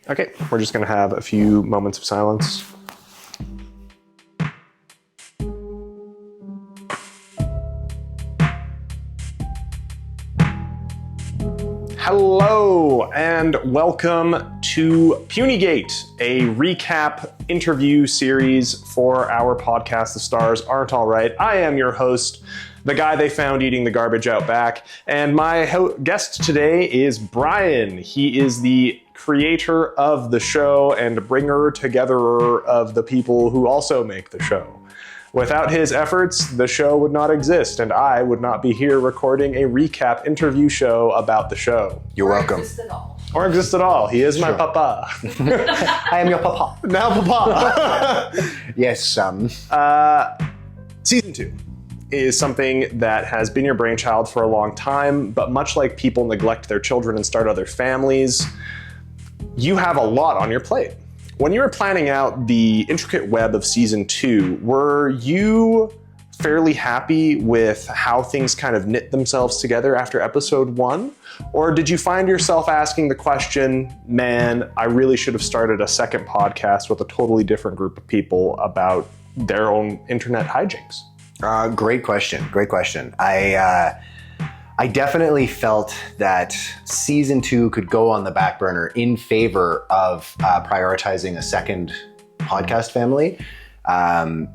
Okay, we're just going to have a few moments of silence. Hello and welcome to Punygate, a recap interview series for our podcast, The Stars Aren't All Right. I am your host, the guy they found eating the garbage out back, and my guest today is Brian. He is the creator of the show and bringer togetherer of the people who also make the show. Without his efforts, the show would not exist, and I would not be here recording a recap interview show about the show. You're welcome. Or exist at all. He is my papa. I am your papa. Now papa. Yes, son. Season 2 is something that has been your brainchild for a long time, but much like people neglect their children and start other families, you have a lot on your plate. When you were planning out the intricate web of Season 2, were you fairly happy with how things kind of knit themselves together after Episode 1? Or did you find yourself asking the question, man, I really should have started a second podcast with a totally different group of people about their own internet hijinks? Great question. Great question. I definitely felt that Season 2 could go on the back burner in favor of prioritizing a second podcast family,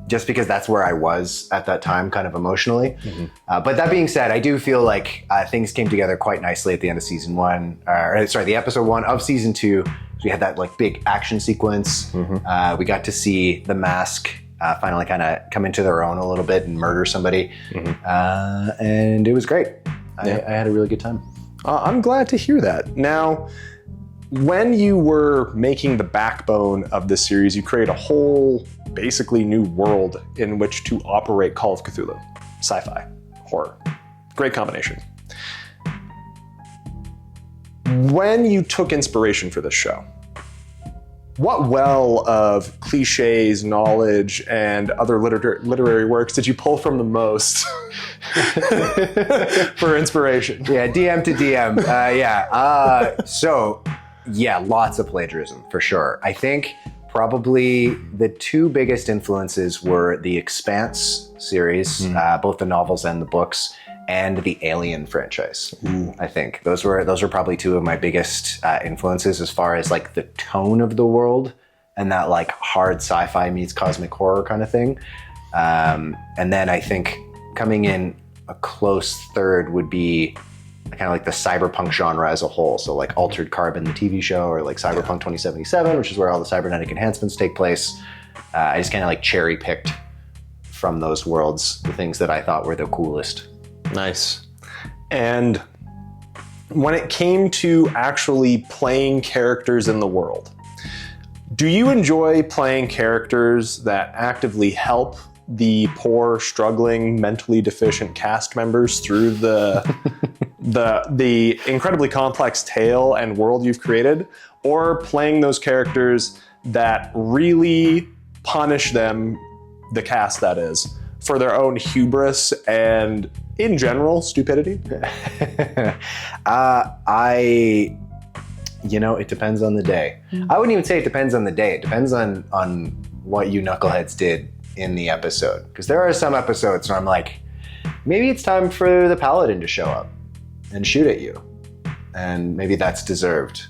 just because that's where I was at that time, kind of emotionally. Mm-hmm. But that being said, I do feel like things came together quite nicely at the end of the Episode 1 of Season 2. We had that like big action sequence. Mm-hmm. We got to see the Mask finally kind of come into their own a little bit and murder somebody. Mm-hmm. And it was great. Yeah. I had a really good time. I'm glad to hear that. Now, when you were making the backbone of this series, you create a whole, basically new world in which to operate Call of Cthulhu. Sci-fi, horror. Great combination. When you took inspiration for this show, what well of cliches, knowledge, and other literary works did you pull from the most for inspiration? Yeah, DM to DM. Lots of plagiarism, for sure. I think probably the two biggest influences were the Expanse series, both the novels and the books, and the Alien franchise. Ooh. I think those were probably two of my biggest influences as far as like the tone of the world and that like hard sci-fi meets cosmic horror kind of thing. And then I think coming in a close third would be kind of like the cyberpunk genre as a whole. So like Altered Carbon, the TV show, or like Cyberpunk 2077, which is where all the cybernetic enhancements take place. I just kind of like cherry picked from those worlds the things that I thought were the coolest. Nice. And when it came to actually playing characters in the world, do you enjoy playing characters that actively help the poor, struggling, mentally deficient cast members through the incredibly complex tale and world you've created, or playing those characters that really punish them, the cast that is, for their own hubris and, in general, stupidity? It depends on the day. I wouldn't even say it depends on the day. It depends on what you knuckleheads did in the episode. Because there are some episodes where I'm like, maybe it's time for the Paladin to show up and shoot at you. And maybe that's deserved.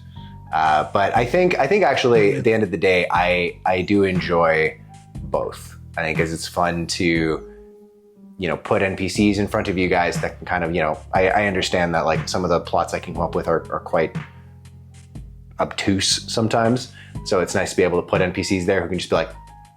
But I think actually, at the end of the day, I do enjoy both. I think because it's fun to, put NPCs in front of you guys that can kind of, I understand that like some of the plots I can come up with are quite obtuse sometimes. So it's nice to be able to put NPCs there who can just be like,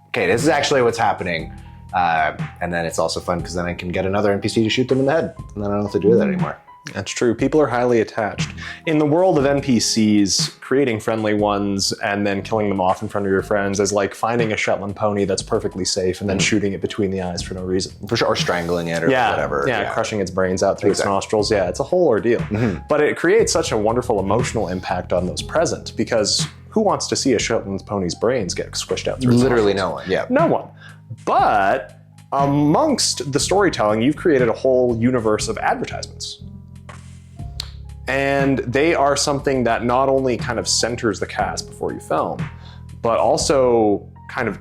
okay, this is actually what's happening. And then it's also fun because then I can get another NPC to shoot them in the head. And then I don't have to do that anymore. That's true. People are highly attached. In the world of NPCs, creating friendly ones and then killing them off in front of your friends is like finding a Shetland pony that's perfectly safe and then shooting it between the eyes for no reason. For sure, or strangling it or whatever. Yeah, crushing its brains out through its nostrils. Yeah, it's a whole ordeal. Mm-hmm. But it creates such a wonderful emotional impact on those present, because who wants to see a Shetland pony's brains get squished out through its Literally nostrils? No one, yeah. No one. But amongst the storytelling, you've created a whole universe of advertisements. And they are something that not only kind of centers the cast before you film, but also kind of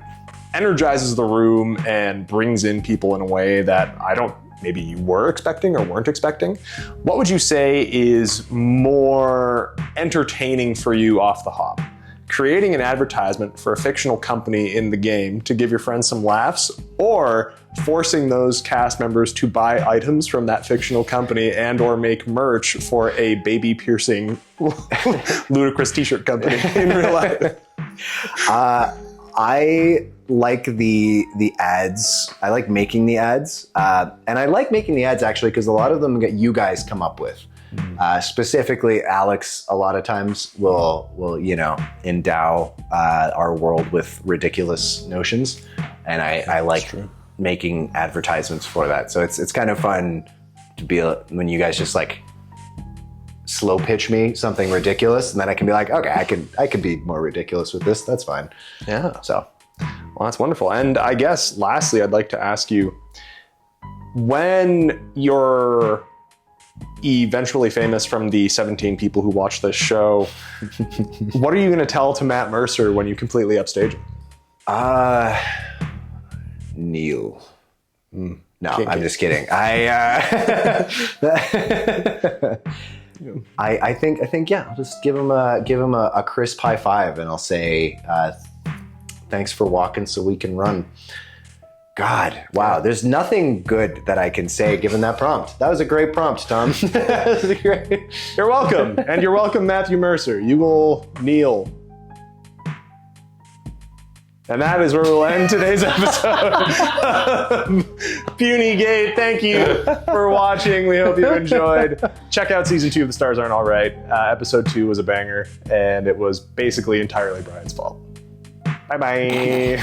energizes the room and brings in people in a way that maybe you were expecting or weren't expecting. What would you say is more entertaining for you off the hop? Creating an advertisement for a fictional company in the game to give your friends some laughs, or forcing those cast members to buy items from that fictional company and or make merch for a baby piercing ludicrous t-shirt company in real life? I like the ads. I like making the ads. And I like making the ads actually because a lot of them you guys come up with. Specifically, Alex a lot of times will endow our world with ridiculous notions, and I like making advertisements for that. So it's kind of fun to be when you guys just like slow pitch me something ridiculous, and then I can be like, okay, I can be more ridiculous with this. That's fine. Yeah. So, well, that's wonderful. And I guess lastly, I'd like to ask you, when you're eventually famous from the 17 people who watch this show, what are you going to tell to Matt Mercer when you completely upstage him? Neil. No, Kinky. I'm just kidding. I think yeah. I'll just give him a crisp high five, and I'll say, thanks for walking so we can run. God, wow, there's nothing good that I can say given that prompt. That was a great prompt, Tom. That was great. You're welcome. And you're welcome, Matthew Mercer. You will kneel. And that is where we'll end today's episode. Puny Gate, thank you for watching. We hope you enjoyed. Check out season 2 of The Stars Aren't Alright. Episode 2 was a banger, and it was basically entirely Brian's fault. Bye-bye.